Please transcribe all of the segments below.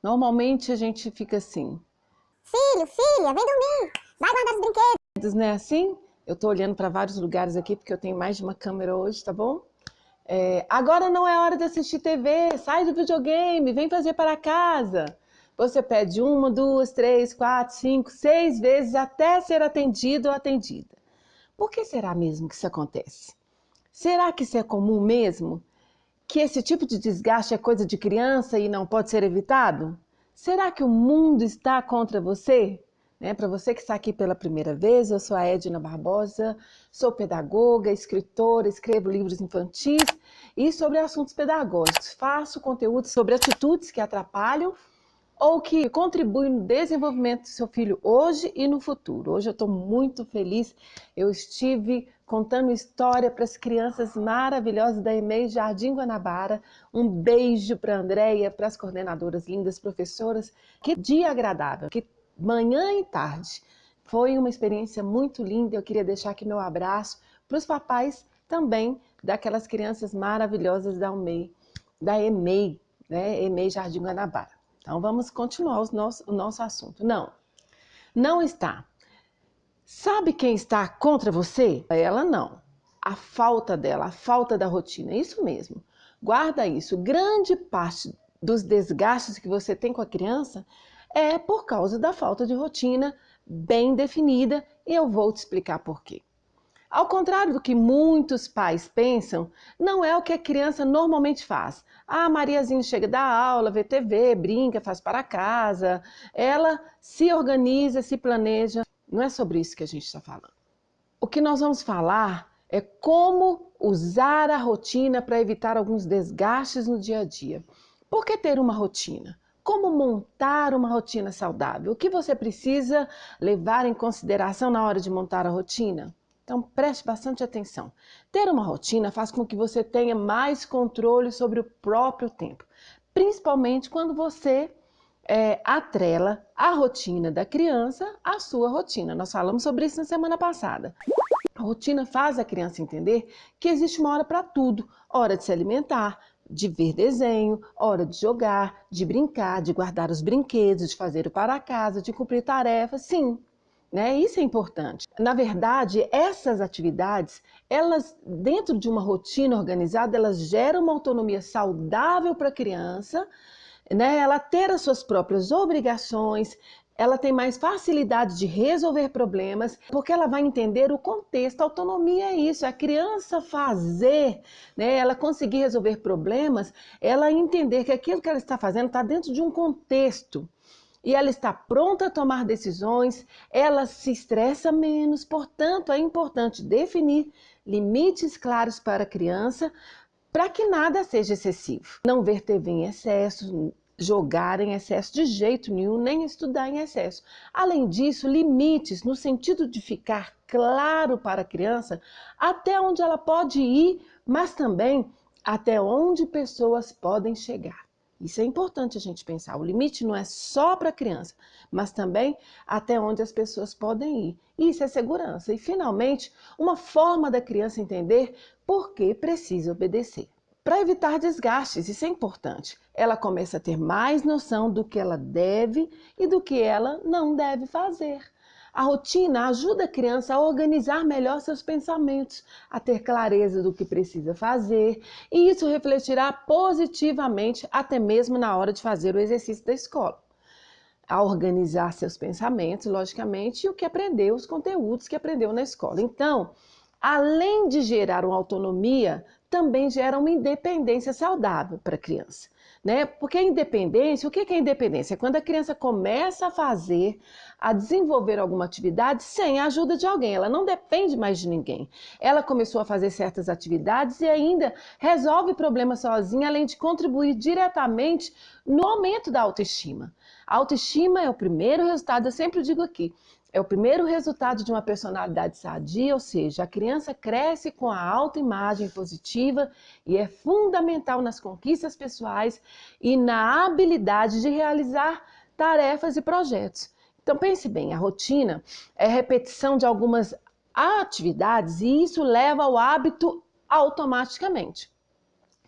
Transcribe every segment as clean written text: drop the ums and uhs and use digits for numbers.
Normalmente a gente fica assim, Filho, filha, vem dormir. Vai guardar os brinquedos. né? Assim, eu tô olhando para vários lugares aqui porque eu tenho mais de uma câmera hoje, tá bom? Agora não é hora de assistir TV, sai do videogame, vem fazer para casa. Você pede uma, duas, três, quatro, cinco, seis vezes até ser atendido ou atendida. Por que será mesmo que isso acontece? Será que isso é comum mesmo? Que esse tipo de desgaste é coisa de criança e não pode ser evitado? Será que o mundo está contra você? Para você que está aqui pela primeira vez, eu sou a Edna Barbosa, sou pedagoga, escritora, escrevo livros infantis e sobre assuntos pedagógicos. Faço conteúdo sobre atitudes que atrapalham ou que contribui no desenvolvimento do seu filho hoje e no futuro. Hoje eu estou muito feliz, eu estive contando história para as crianças maravilhosas da EMEI Jardim Guanabara. Um beijo para a Andréia, para as coordenadoras lindas, professoras. Que dia agradável, que manhã e tarde. Foi uma experiência muito linda, eu queria deixar aqui meu abraço para os papais também daquelas crianças maravilhosas da EMEI, né? EMEI Jardim Guanabara. Então, vamos continuar o nosso assunto. Não está. Sabe quem está contra você? Ela não. A falta dela, a falta da rotina. Isso mesmo. Guarda isso. Grande parte dos desgastes que você tem com a criança é por causa da falta de rotina bem definida e eu vou te explicar por quê. Ao contrário do que muitos pais pensam, não é o que a criança normalmente faz. Ah, a Mariazinha chega da aula, vê TV, brinca, faz para casa. Ela se organiza, se planeja. Não é sobre isso que a gente está falando. O que nós vamos falar é como usar a rotina para evitar alguns desgastes no dia a dia. Por que ter uma rotina? Como montar uma rotina saudável? O que você precisa levar em consideração na hora de montar a rotina? Então preste bastante atenção. Ter uma rotina faz com que você tenha mais controle sobre o próprio tempo, principalmente quando você atrela a rotina da criança à sua rotina. Nós falamos sobre isso na semana passada. A rotina faz a criança entender que existe uma hora para tudo. Hora de se alimentar, de ver desenho, hora de jogar, de brincar, de guardar os brinquedos, de fazer o para casa, de cumprir tarefas, sim. Né? Isso é importante. Na verdade, essas atividades, elas, dentro de uma rotina organizada, elas geram uma autonomia saudável para a criança, né? Ela ter as suas próprias obrigações, ela tem mais facilidade de resolver problemas, porque ela vai entender o contexto. A autonomia é isso, é a criança fazer, né? Ela conseguir resolver problemas, ela entender que aquilo que ela está fazendo está dentro de um contexto. E ela está pronta a tomar decisões, ela se estressa menos, portanto, é importante definir limites claros para a criança, para que nada seja excessivo. Não ver TV em excesso, jogar em excesso de jeito nenhum, nem estudar em excesso. Além disso, limites no sentido de ficar claro para a criança até onde ela pode ir, mas também até onde pessoas podem chegar. Isso é importante a gente pensar. O limite não é só para a criança, mas também até onde as pessoas podem ir. Isso é segurança. E, finalmente, uma forma da criança entender por que precisa obedecer. Para evitar desgastes, isso é importante. Ela começa a ter mais noção do que ela deve e do que ela não deve fazer. A rotina ajuda a criança a organizar melhor seus pensamentos, a ter clareza do que precisa fazer, e isso refletirá positivamente até mesmo na hora de fazer o exercício da escola. A organizar seus pensamentos, logicamente, e o que aprendeu, os conteúdos que aprendeu na escola. Então, além de gerar uma autonomia, também gera uma independência saudável para a criança. Né? Porque a independência, o que é independência? É quando a criança começa a desenvolver alguma atividade sem a ajuda de alguém. Ela não depende mais de ninguém. Ela começou a fazer certas atividades e ainda resolve problemas sozinha, além de contribuir diretamente no aumento da autoestima. A autoestima é o primeiro resultado, eu sempre digo aqui, é o primeiro resultado de uma personalidade sadia, ou seja, a criança cresce com a autoimagem positiva e é fundamental nas conquistas pessoais e na habilidade de realizar tarefas e projetos. Então pense bem, a rotina é repetição de algumas atividades e isso leva ao hábito automaticamente.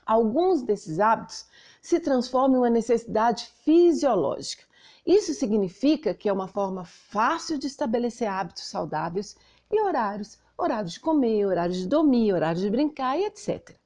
Alguns desses hábitos se transforma em uma necessidade fisiológica. Isso significa que é uma forma fácil de estabelecer hábitos saudáveis e horários de comer, horários de dormir, horários de brincar e etc.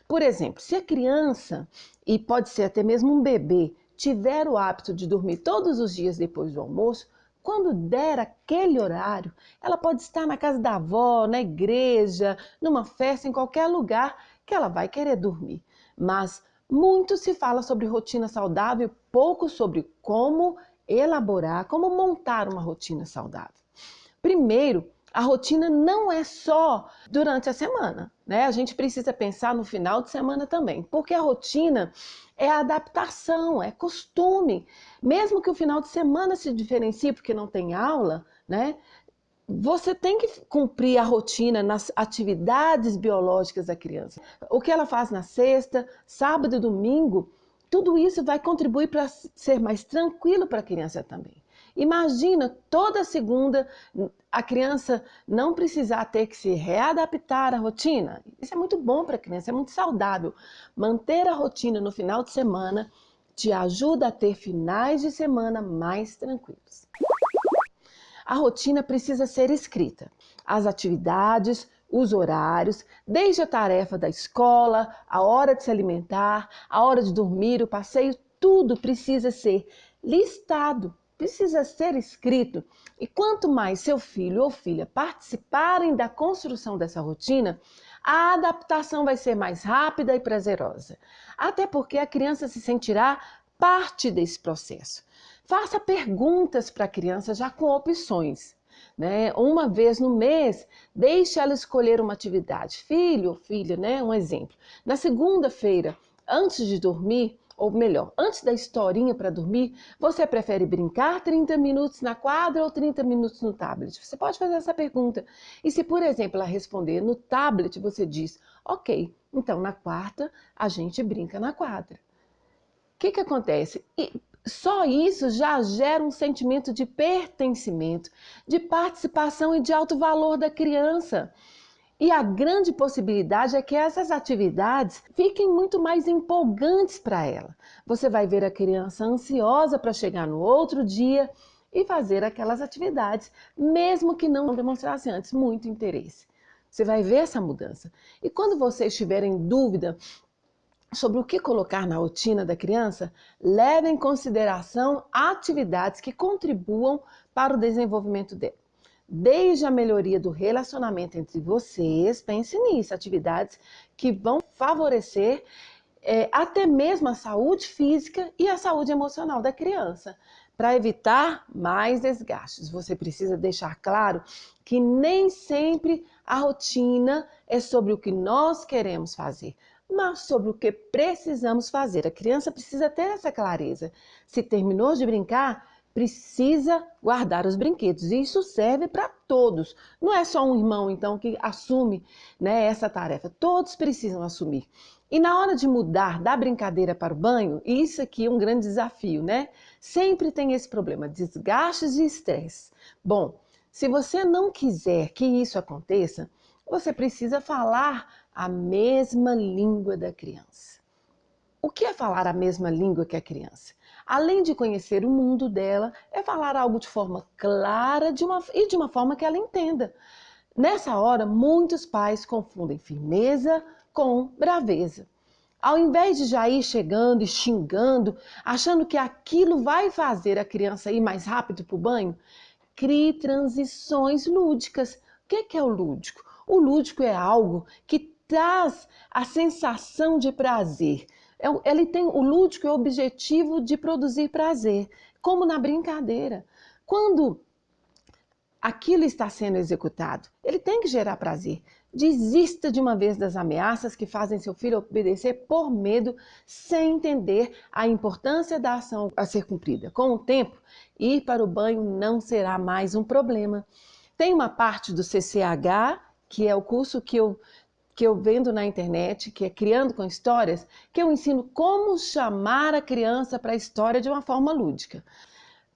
Por exemplo, se a criança, e pode ser até mesmo um bebê, tiver o hábito de dormir todos os dias depois do almoço, quando der aquele horário, ela pode estar na casa da avó, na igreja, numa festa, em qualquer lugar que ela vai querer dormir. Mas muito se fala sobre rotina saudável, pouco sobre como elaborar, como montar uma rotina saudável. Primeiro, a rotina não é só durante a semana, né? A gente precisa pensar no final de semana também, porque a rotina é a adaptação, é costume. Mesmo que o final de semana se diferencie porque não tem aula, né? Você tem que cumprir a rotina nas atividades biológicas da criança. O que ela faz na sexta, sábado e domingo, tudo isso vai contribuir para ser mais tranquilo para a criança também. Imagina toda segunda a criança não precisar ter que se readaptar à rotina. Isso é muito bom para a criança, é muito saudável. Manter a rotina no final de semana te ajuda a ter finais de semana mais tranquilos. A rotina precisa ser escrita. As atividades, os horários, desde a tarefa da escola, a hora de se alimentar, a hora de dormir, o passeio, tudo precisa ser listado, precisa ser escrito. E quanto mais seu filho ou filha participarem da construção dessa rotina, a adaptação vai ser mais rápida e prazerosa. Até porque a criança se sentirá parte desse processo. Faça perguntas para a criança já com opções, né? Uma vez no mês, deixe ela escolher uma atividade. Filho ou filha, né? Um exemplo. Na segunda-feira, antes de dormir, ou melhor, antes da historinha para dormir, você prefere brincar 30 minutos na quadra ou 30 minutos no tablet? Você pode fazer essa pergunta. E se, por exemplo, ela responder no tablet, você diz, ok, então na quarta a gente brinca na quadra. O que acontece? Só isso já gera um sentimento de pertencimento, de participação e de alto valor da criança. E a grande possibilidade é que essas atividades fiquem muito mais empolgantes para ela. Você vai ver a criança ansiosa para chegar no outro dia e fazer aquelas atividades, mesmo que não demonstrasse antes muito interesse. Você vai ver essa mudança. E quando vocês tiverem dúvida sobre o que colocar na rotina da criança, leve em consideração atividades que contribuam para o desenvolvimento dela. Desde a melhoria do relacionamento entre vocês, pense nisso, atividades que vão favorecer até mesmo a saúde física e a saúde emocional da criança. Para evitar mais desgastes, você precisa deixar claro que nem sempre a rotina é sobre o que nós queremos fazer, mas sobre o que precisamos fazer. A criança precisa ter essa clareza. Se terminou de brincar, precisa guardar os brinquedos. E isso serve para todos. Não é só um irmão, então, que assume, né, essa tarefa. Todos precisam assumir. E na hora de mudar da brincadeira para o banho, isso aqui é um grande desafio, né? Sempre tem esse problema, desgastes e estresse. Bom, se você não quiser que isso aconteça, você precisa falar a mesma língua da criança. O que é falar a mesma língua que a criança? Além de conhecer o mundo dela, é falar algo de forma clara e de uma forma que ela entenda. Nessa hora, muitos pais confundem firmeza com braveza. Ao invés de já ir chegando e xingando, achando que aquilo vai fazer a criança ir mais rápido para o banho, crie transições lúdicas. O que é o lúdico? O lúdico é algo que traz a sensação de prazer. O lúdico é o objetivo de produzir prazer, como na brincadeira. Quando aquilo está sendo executado, ele tem que gerar prazer. Desista de uma vez das ameaças que fazem seu filho obedecer por medo, sem entender a importância da ação a ser cumprida. Com o tempo, ir para o banho não será mais um problema. Tem uma parte do CCH, que é o curso que eu vendo na internet, que é Criando com Histórias, que eu ensino como chamar a criança para a história de uma forma lúdica.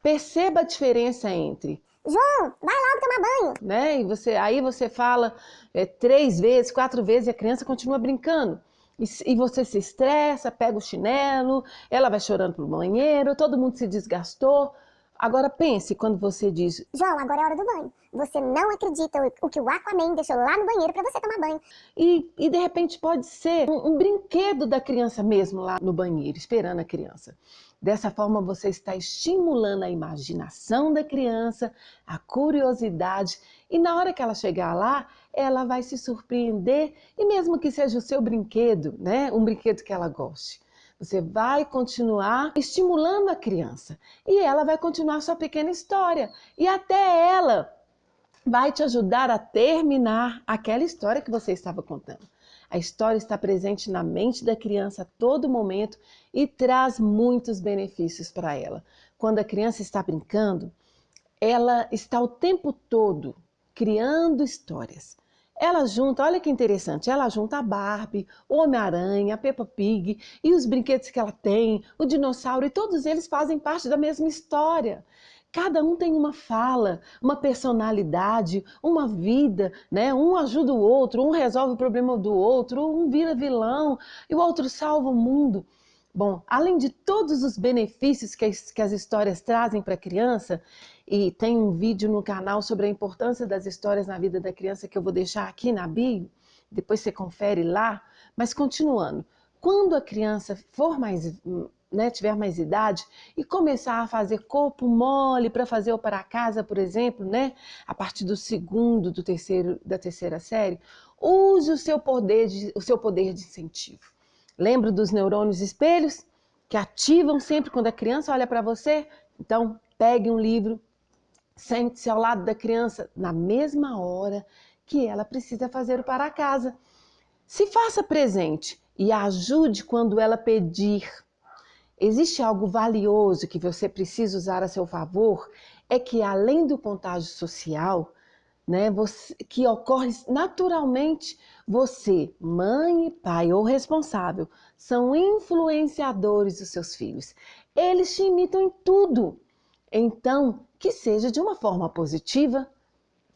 Perceba a diferença entre João, vai logo tomar banho. né? Aí você fala 3 vezes, 4 vezes e a criança continua brincando. e você se estressa, pega o chinelo, ela vai chorando pro banheiro, todo mundo se desgastou. Agora pense quando você diz, João, agora é a hora do banho. Você não acredita o que o Aquaman deixou lá no banheiro pra você tomar banho. e de repente pode ser um brinquedo da criança mesmo lá no banheiro, esperando a criança. Dessa forma você está estimulando a imaginação da criança, a curiosidade, e na hora que ela chegar lá, ela vai se surpreender, e mesmo que seja o seu brinquedo, né, um brinquedo que ela goste, você vai continuar estimulando a criança, e ela vai continuar sua pequena história, e até ela vai te ajudar a terminar aquela história que você estava contando. A história está presente na mente da criança a todo momento e traz muitos benefícios para ela. Quando a criança está brincando, ela está o tempo todo criando histórias. Ela junta, olha que interessante, ela junta a Barbie, o Homem-Aranha, a Peppa Pig e os brinquedos que ela tem, o dinossauro, e todos eles fazem parte da mesma história. Cada um tem uma fala, uma personalidade, uma vida, né? Um ajuda o outro, um resolve o problema do outro, um vira vilão e o outro salva o mundo. Bom, além de todos os benefícios que as histórias trazem para a criança, e tem um vídeo no canal sobre a importância das histórias na vida da criança que eu vou deixar aqui na bio, depois você confere lá, mas continuando, quando a criança for mais, né, tiver mais idade e começar a fazer corpo mole para fazer o para casa, por exemplo, né, a partir do segundo, da terceira série, use o seu poder de incentivo. Lembra dos neurônios espelhos que ativam sempre quando a criança olha para você? Então, pegue um livro, sente-se ao lado da criança na mesma hora que ela precisa fazer o para casa. Se faça presente e a ajude quando ela pedir. Existe algo valioso que você precisa usar a seu favor, é que além do contágio social, né, que ocorre naturalmente, você, mãe e pai ou responsável, são influenciadores dos seus filhos. Eles te imitam em tudo. Então, que seja de uma forma positiva,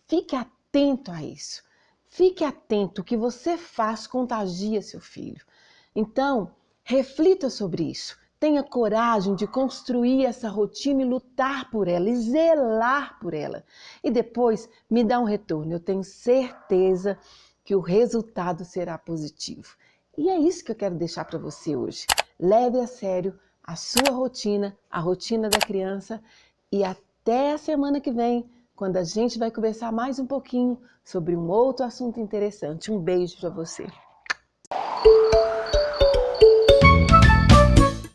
fique atento a isso. Fique atento, o que você faz contagia seu filho. Então, reflita sobre isso. Tenha coragem de construir essa rotina e lutar por ela, e zelar por ela. E depois me dá um retorno. Eu tenho certeza que o resultado será positivo. E é isso que eu quero deixar para você hoje. Leve a sério a sua rotina, a rotina da criança, e até a semana que vem, quando a gente vai conversar mais um pouquinho sobre um outro assunto interessante. Um beijo para você.